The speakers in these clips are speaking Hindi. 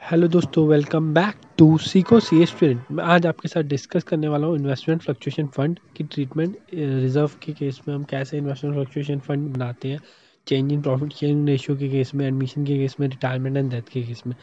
हेलो दोस्तों, वेलकम बैक टू सीको सी स्टूडेंट। मैं आज आपके साथ डिस्कस करने वाला हूँ इन्वेस्टमेंट फ्लक्चुएशन फंड की ट्रीटमेंट। रिजर्व के केस में हम कैसे इन्वेस्टमेंट फ्लक्चुएशन फंड बनाते हैं, change in profit sharing ratio के केस में, एडमिशन के केस में, रिटायरमेंट एंड डेथ के केस में।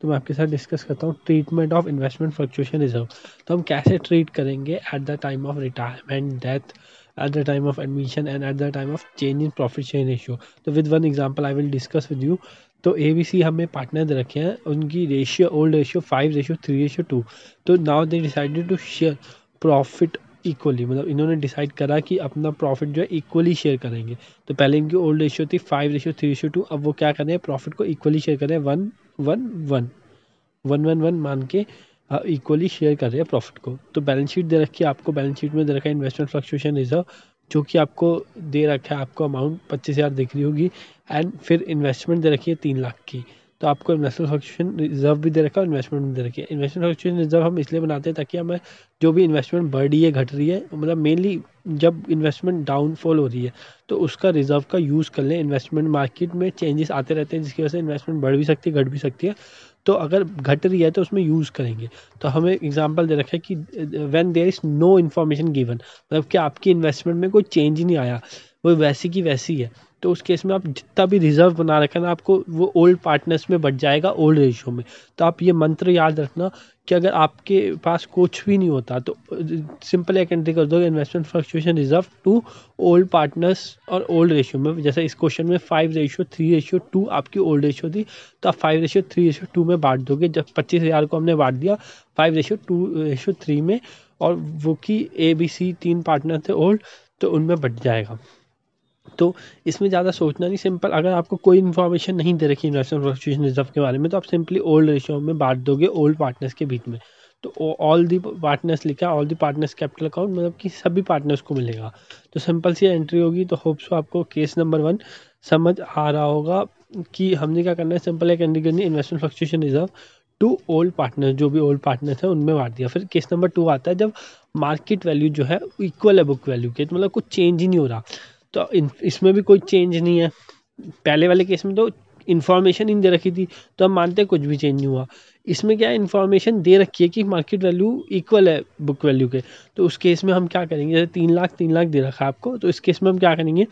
तो मैं आपके साथ डिस्कस करता हूँ treatment of investment fluctuation reserve. तो हम कैसे ट्रीट करेंगे at the time of retirement, death, at the time of admission and at the time of change in profit sharing ratio. तो with one example I will discuss with you. तो ABC हमें पार्टनर दे रखे हैं, उनकी रेशियो ओल्ड रेशियो 5:3:2। तो now they decided to share profit equally, मतलब इन्होंने डिसाइड करा कि अपना प्रॉफिट जो है इक्वली शेयर करेंगे। तो पहले इनकी ओल्ड रेशियो थी 5:3:2, अब वो क्या कर रहे हैं, प्रॉफिट को इक्वली शेयर कर रहे हैं, 1:1 मान के इक्वली शेयर कर रहे हैं प्रॉफिट को। तो बैलेंस शीट दे रखी है आपको, बैलेंस शीट में दे रखा है इन्वेस्टमेंट फ्लक्चुएशन रिजर्व, जो कि आपको दे रखा है, आपको अमाउंट 25,000 दिख रही होगी। एंड फिर इन्वेस्टमेंट दे रखी है 3 लाख की। तो आपको इन्वेस्टमेंट फ्लक्चुएशन रिजर्व भी दे रखा है, इन्वेस्टमेंट भी दे रखी है। इन्वेस्टमेंट फ्लक्चुएशन रिजर्व हम इसलिए बनाते हैं ताकि हमें जो भी इन्वेस्टमेंट बढ़ रही है, घट रही है, मतलब मेनली जब इन्वेस्टमेंट डाउनफॉल हो रही है तो उसका रिजर्व का यूज़ कर लें। इन्वेस्टमेंट मार्केट में चेंजेस आते रहते हैं जिसकी वजह से इन्वेस्टमेंट बढ़ भी सकती है, घट भी सकती है। तो अगर घट रही है तो उसमें यूज़ करेंगे। तो हमें एग्जांपल दे रखा है कि when there is no information given, मतलब कि आपकी इन्वेस्टमेंट में कोई चेंज ही नहीं आया, वो वैसी की वैसी है। तो उस केस में आप जितना भी रिजर्व बना रखा है ना, आपको वो ओल्ड पार्टनर्स में बढ़ जाएगा, ओल्ड रेशियो में। तो आप ये मंत्र याद रखना कि अगर आपके पास कुछ भी नहीं होता तो सिंपल एक एंट्री कर दो, investment fluctuation reserve to old partners और ओल्ड रेशियो में। जैसे इस क्वेश्चन में 5:3:2 आपकी ओल्ड रेशियो थी, तो आप 5:3:2 में बांट दोगे। जब 25,000 को हमने बांट दिया 5:2:3 में, और वो की ABC 3 पार्टनर थे ओल्ड, तो उनमें बढ़ जाएगा। तो इसमें ज़्यादा सोचना नहीं, सिंपल अगर आपको कोई इन्फॉर्मेशन नहीं दे रखी इन्वेस्टमेंट फ्लक्चुएशन रिजर्व के बारे में, तो आप सिंपली ओल्ड रेशियो में बांट दोगे ओल्ड पार्टनर्स के बीच में। तो ऑल दी पार्टनर्स लिखा, all the partners capital account, मतलब कि सभी पार्टनर्स को मिलेगा। तो सिंपल सी एंट्री होगी। तो होप सो आपको केस नंबर 1 समझ आ रहा होगा कि हमने क्या करना है। सिंपल एक एंट्री करनी है, investment fluctuation reserve to old partner, जो भी ओल्ड पार्टनर है उनमें बांट दिया। फिर केस नंबर 2 आता है जब मार्केट वैल्यू जो है इक्वल है बुक वैल्यू के, तो मतलब कुछ चेंज ही नहीं हो रहा। तो इसमें भी कोई चेंज नहीं है। पहले वाले केस में तो इन्फॉर्मेशन ही दे रखी थी, तो हम मानते हैं कुछ भी चेंज नहीं हुआ। इसमें क्या है, इन्फॉर्मेशन दे रखी है कि मार्केट वैल्यू इक्वल है बुक वैल्यू के। तो उस केस में हम क्या करेंगे, जैसे 3 लाख दे रखा है आपको, तो इस केस में हम क्या करेंगे,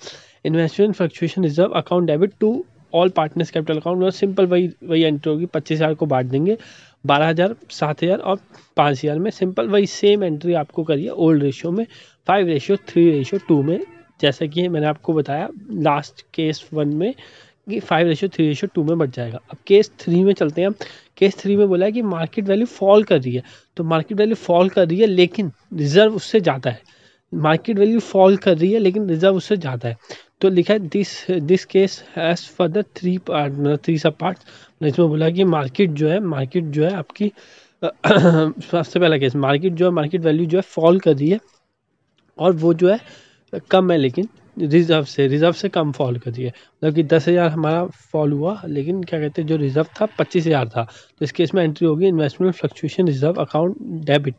investment fluctuation reserve account debit to all partners capital account, और सिंपल वही वही एंट्री होगी। 25,000 को बांट देंगे 12,000, 7,000 और 5,000 में। सिंपल वही सेम एंट्री आपको करिए ओल्ड रेशियो में 5:3:2 में, जैसा कि मैंने आपको बताया लास्ट केस 1 में कि 5:3:2 में बढ़ जाएगा। अब केस 3 में चलते हैं हम। केस 3 में बोला है कि मार्केट वैल्यू फॉल कर रही है। तो मार्केट वैल्यू फॉल कर रही है लेकिन रिजर्व उससे ज़्यादा है। मार्केट वैल्यू फॉल कर रही है लेकिन रिजर्व उससे ज़्यादा है। तो लिखा है this case has further 3 part, मतलब 3 सब पार्ट। इसमें बोला कि मार्केट जो है आपकी सबसे पहला केस, मार्केट जो है, मार्केट वैल्यू जो है फॉल कर रही है, और वो जो है कम है, लेकिन रिजर्व से कम फॉल कर रही है। मतलब कि 10,000 हमारा फॉल हुआ, लेकिन क्या कहते हैं जो रिजर्व था 25,000 था। तो इस केस में एंट्री होगी investment fluctuation reserve account debit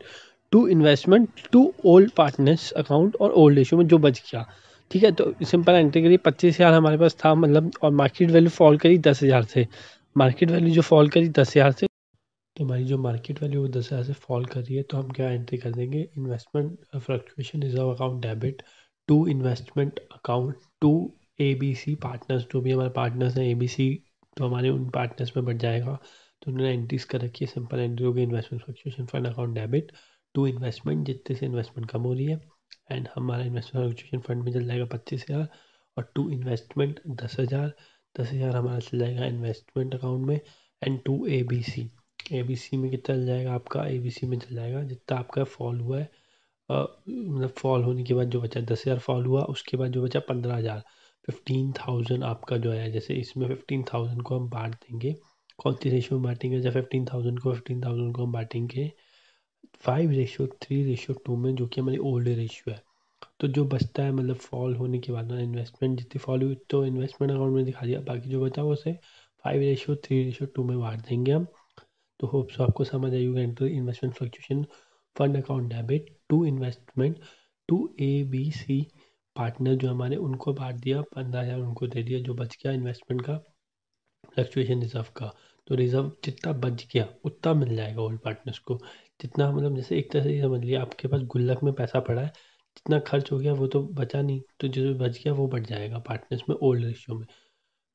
to investment to old partners account और ओल्ड रेशियो में जो बच गया। ठीक है, तो सिंपल एंट्री करिए। 25,000 हमारे पास था, मतलब, और मार्केट वैल्यू फॉल करी 10,000 से। मार्केट वैल्यू जो फॉल करी 10,000 से, तो हमारी जो मार्केट वैल्यू वो 10,000 से फॉल कर रही है, तो हम क्या एंट्री कर देंगे, investment fluctuation reserve account debit to investment account to ABC partners, जो भी हमारे पार्टनर्स हैं ABC, तो हमारे उन पार्टनर्स में बढ़ जाएगा। तो उन्होंने एंट्रीज कर रखी है, सिंपल एंट्री होगी investment fluctuation fund account debit to investment, जितने से इन्वेस्टमेंट कम हो रही है, एंड हमारा इन्वेस्टमेंट फ्लक्चुएशन फंड में चल जाएगा 25,000, और टू इन्वेस्टमेंट 10,000, 10,000 हमारा चल जाएगा इन्वेस्टमेंट अकाउंट में, एंड टू ABC में कितना चल जाएगा आपका, ABC में चल जाएगा जितना आपका फॉल हुआ है, मतलब फॉल होने के बाद जो बचा 10,000 फॉल हुआ, उसके बाद जो बचा 15,000, 15,000 आपका जो है। जैसे इसमें 15,000 को हम बांट देंगे, कौन सी रेशियो में बांटेंगे, जैसे 15,000 को हम बांटेंगे 5:3:2 में, जो कि हमारी ओल्ड रेशियो है। तो जो बचता है, मतलब फॉल होने के बाद ना, इन्वेस्टमेंट जितनी फॉल हुई तो इन्वेस्टमेंट अकाउंट में दिखा दिया, बाकी जो बचा वो उसे 5:3:2 में बांट देंगे हम। तो होप सो आपको समझ आई होगा। Enter investment fluctuation fund account debit to investment to ABC partner, जो हमारे उनको बांट दिया, 15,000 उनको दे दिया, जो बच गया इन्वेस्टमेंट का फ्लक्चुएशन रिजर्व का। तो रिजर्व जितना बच गया उतना मिल जाएगा ओल्ड पार्टनर्स को। जितना मतलब जैसे एक तरह से ये समझ लिया आपके पास गुल्लक में पैसा पड़ा है, जितना खर्च हो गया वो तो बचा नहीं, तो जो बच गया वो बढ़ जाएगा पार्टनर्स में ओल्ड रेशियो में।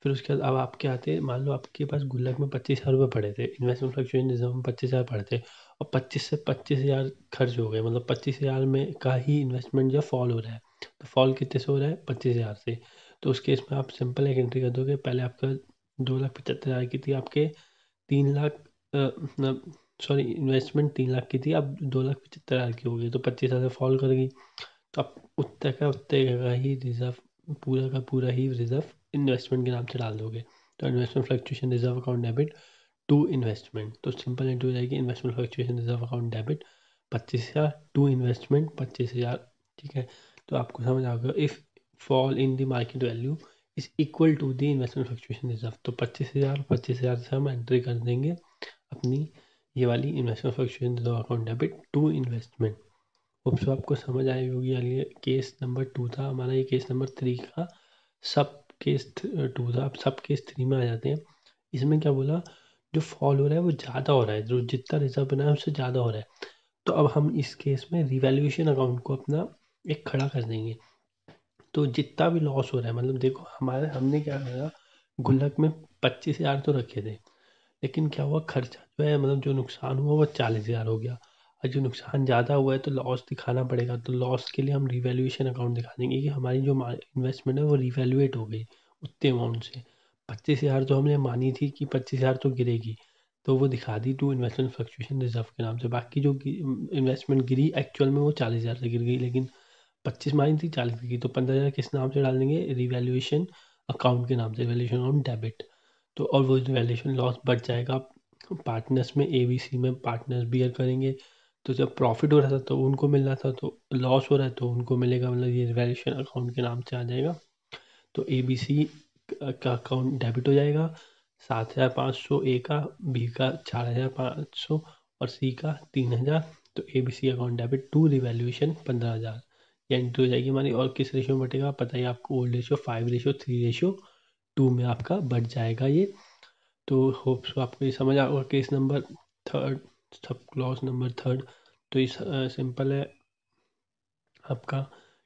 फिर उसके बाद अब आपके आते हैं, मान लो आपके पास गुल्लक में 25,000 रुपये पड़े थे, इन्वेस्टमेंट फ्लक्चुएशन रिजर्व में 25,000 पड़े थे, और 25 से 25,000 खर्च हो गए, मतलब 25,000 में का ही इन्वेस्टमेंट जो फॉल हो रहा है। तो फॉल कितने से हो रहा है? 25,000 से। तो उस केस में आप सिंपल एक एंट्री कर दोगे, पहले आपका 2,75,000 की थी, आपके 3 लाख मतलब सॉरी इन्वेस्टमेंट 3 लाख की थी, अब 2,75,000 की हो गई, तो 25,000 फॉल कर गई। तो आप उतने का ही रिजर्व, पूरा का पूरा ही रिजर्व इन्वेस्टमेंट के नाम से डाल दोगे। तो investment fluctuation reserve account debit to investment, तो सिंपल एंट्री हो जाएगी investment fluctuation reserve account debit 25,000 to investment 25,000। ठीक है, तो आपको समझ आ गया। If fall in the market value is equal to the investment fluctuation reserve, तो 25,000 से हम एंट्री कर देंगे अपनी ये वाली investment fluctuation reserve account debit to investment. Hope so आपको समझ आई होगी। ये केस नंबर 2 था हमारा, ये केस नंबर 3 का सब केस 2 था। अब सब केस 3 में आ जाते हैं। इसमें क्या बोला, जो फॉल हो रहा है वो ज़्यादा हो रहा है, जो जितना रिजर्व बना है उससे ज़्यादा हो रहा है। तो अब हम इस केस में रिवैल्यूएशन अकाउंट को अपना एक खड़ा कर देंगे। तो जितना भी लॉस हो रहा है, मतलब देखो हमारे हमने क्या करा, गुल्लक में 25,000 तो रखे थे, लेकिन क्या हुआ, खर्चा जो है मतलब जो नुकसान हुआ वो 40,000 हो गया। और जो नुकसान ज़्यादा हुआ है तो लॉस दिखाना पड़ेगा, तो लॉस के लिए हम रिवैल्यूएशन अकाउंट दिखा देंगे कि हमारी जो इन्वेस्टमेंट है वो रिवैल्यूएट हो गई उतने अमाउंट से। 25,000 तो हमने मानी थी कि 25,000 तो गिरेगी, तो वो दिखा दी टू इन्वेस्टमेंट फ्लक्चुएशन रिजर्व के नाम से। बाकी जो इन्वेस्टमेंट गिरी एक्चुअल में वो 40,000 से गिर गई, लेकिन 25 मानी थी, 40 की, तो 15,000 किस नाम से डाल देंगे, रिवैल्यूएशन अकाउंट के नाम से, रिवैल्यूएशन अकाउंट डेबिट। तो और वो रिवैल्यूएशन लॉस बढ़ जाएगा पार्टनर्स में, एबीसी में पार्टनर्स बियर करेंगे। तो जब प्रॉफिट हो रहा था तो उनको मिल रहा था, तो लॉस हो रहा है तो उनको मिलेगा, मतलब ये रिवैल्यूएशन अकाउंट के नाम से आ जाएगा। तो एबीसी का अकाउंट डेबिट हो जाएगा, 7,500 ए का, बी का 4,500 और सी का 3,000। तो ABC account debit to revaluation 15,000, ये एंट्री हो जाएगी हमारी। और किस रेशियो में बटेगा पता ही आपको, ओल्ड रेशियो 5:3:2 में आपका बढ़ जाएगा ये। तो होप सो आपको ये समझ आ। और case number 3 sub clause number 3, तो इस सिंपल है आपका,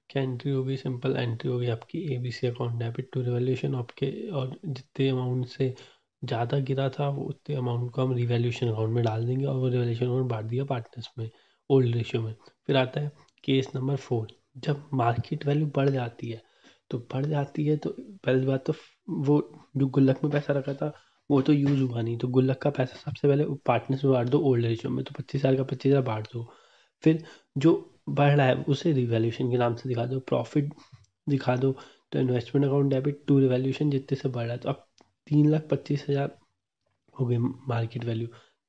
क्या एंट्री होगी, सिंपल एंट्री होगी आपकी ABC account debit to revaluation आपके, और जितने अमाउंट से ज़्यादा गिरा था वो उतने अमाउंट को हम रिवैल्यूएशन अकाउंट में डाल देंगे, और वो रिवैल्यूएशन अकाउंट बांट दिया पार्टनर्स में ओल्ड रेशियो में। फिर आता है केस नंबर 4, जब मार्केट वैल्यू बढ़ जाती है, तो बढ़ जाती है तो पहली बात तो वो जो गुल्लक में पैसा रखा था वो तो यूज़ हुआ नहीं, तो गुल्लक का पैसा सबसे पहले पार्टनर्स में बांट दो ओल्ड रेशियो में, तो 25,000 का 25,000 बांट दो। फिर जो बढ़ रहा है उसे रिवैल्यूएशन के नाम से दिखा दो, प्रॉफिट दिखा दो। तो investment account debit to revaluation जितने से बढ़ रहा है, तो अब 3,25,000 हो गई मार्केट वैल्यू,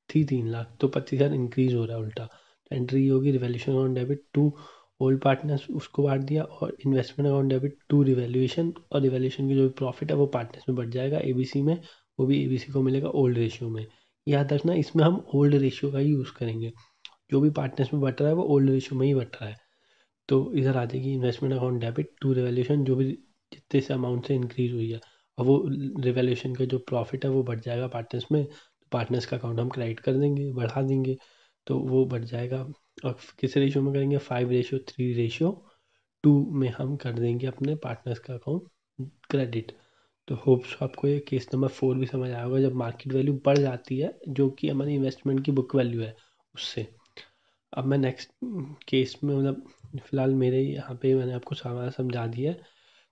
थी 3 लाख, तो 25,000 इंक्रीज हो रहा है उल्टा। तो एंट्री होगी revaluation account debit to old partners, उसको बांट दिया, और investment account debit to revaluation, और रिवैल्यूएशन की जो भी प्रॉफिट है वो पार्टनर्स में बढ़ जाएगा एबीसी में, वो भी एबीसी को मिलेगा ओल्ड रेशियो में। याद रखना इसमें हम ओल्ड रेशियो का ही यूज़ करेंगे, जो भी पार्टनर्स में बट रहा है वो ओल्ड रेशियो में ही बट रहा है। तो इधर आ जाएगी investment account debit to revaluation, जो भी जितने से अमाउंट से इंक्रीज हुई है, और वो रिवैल्यूएशन का जो प्रॉफिट है वो बढ़ जाएगा पार्टनर्स में, तो पार्टनर्स का अकाउंट हम क्रेडिट कर देंगे, बढ़ा देंगे, तो वो बढ़ जाएगा। और किस रेशियो में करेंगे, 5:3:2 में हम कर देंगे अपने पार्टनर्स का अकाउंट क्रेडिट। तो होप्स आपको ये केस नंबर 4 भी समझ आया होगा, जब मार्केट वैल्यू बढ़ जाती है जो कि हमारी इन्वेस्टमेंट की बुक वैल्यू है उससे। अब मैं नेक्स्ट केस में, मतलब फ़िलहाल मेरे यहाँ पे मैंने आपको सारा समझा दिया है।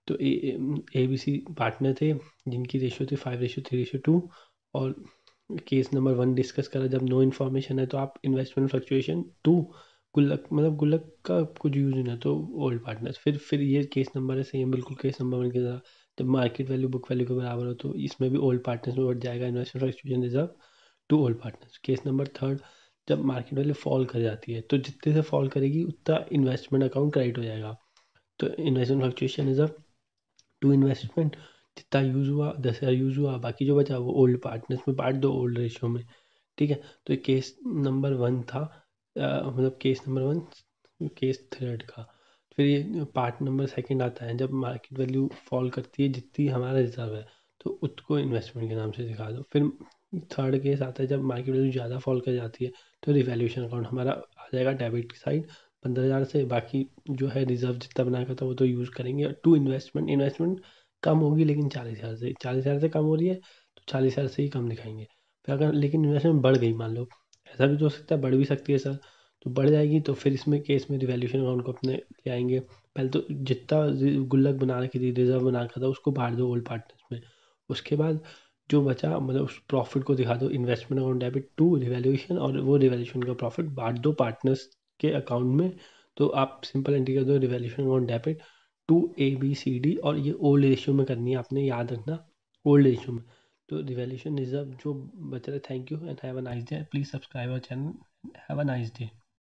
तो ए बी सी पार्टनर थे जिनकी रेशियो थी 5:3:2, और केस नंबर 1 डिस्कस करा, जब नो इन्फॉर्मेशन है तो आप इन्वेस्टमेंट फ्लक्चुएशन टू गुल्लक, मतलब गुल्लक का कुछ यूज़ नहीं है तो ओल्ड पार्टनर्स। फिर ये केस नंबर है सेम बिल्कुल केस नंबर 1 की तरह, जब मार्केट वैल्यू बुक वैल्यू के बराबर हो तो इसमें भी ओल्ड पार्टनर्स में बढ़ जाएगा investment fluctuation reserve to old partners. Case number 3, जब मार्केट वैल्यू फॉल कर जाती है तो जितने से फॉल करेगी उतना इन्वेस्टमेंट अकाउंट क्रेडिट हो जाएगा, तो investment fluctuation reserve to investment, जितना यूज़ हुआ 10,000 यूज़ हुआ, बाकी जो बचा वो ओल्ड पार्टनर्स में बांट दो ओल्ड रेशियो में। ठीक है, तो ये केस नंबर 1 था, मतलब केस नंबर 1 केस 3 का। फिर ये पार्ट नंबर 2 आता है, जब मार्केट वैल्यू फॉल करती है जितनी हमारा रिजर्व है तो उसको इन्वेस्टमेंट के नाम से दिखा दो। फिर थर्ड केस आता है जब मार्केट वैल्यू ज़्यादा फॉल कर जाती है, तो रिवैल्यूएशन अकाउंट हमारा आ जाएगा डेबिट की साइड 15,000 से, बाकी जो है रिजर्व जितना बना का था वो तो यूज़ करेंगे। टू इन्वेस्टमेंट कम होगी लेकिन 40,000 से कम हो रही है तो 40,000 से ही कम दिखाएंगे। फिर अगर लेकिन इन्वेस्टमेंट बढ़ गई, मान लो ऐसा भी तो हो सकता है, बढ़ भी सकती है सर, तो बढ़ जाएगी तो फिर इसमें केस में रिवैल्यूएशन अकाउंट को अपने ले आएंगे। पहले तो जितना गुल्लक बना रखी थी, रिजर्व बना रखा था, उसको बांट दो ओल्ड पार्टनर्स में। उसके बाद जो बचा मतलब उस प्रॉफिट को दिखा दो investment account debit to revaluation, और वो रिवैल्यूएशन का प्रॉफिट बांट दो पार्टनर्स के अकाउंट में। तो आप सिंपल एंट्री कर दो revaluation account debit to ABCD, और ये ओल्ड रेशियो में करनी है, आपने याद रखना, ओल्ड रेशियो में। तो रिवैल्यूएशन रिजर्व जो बच रहा है। Thank you and have a nice day. Please subscribe our channel. Have a nice day.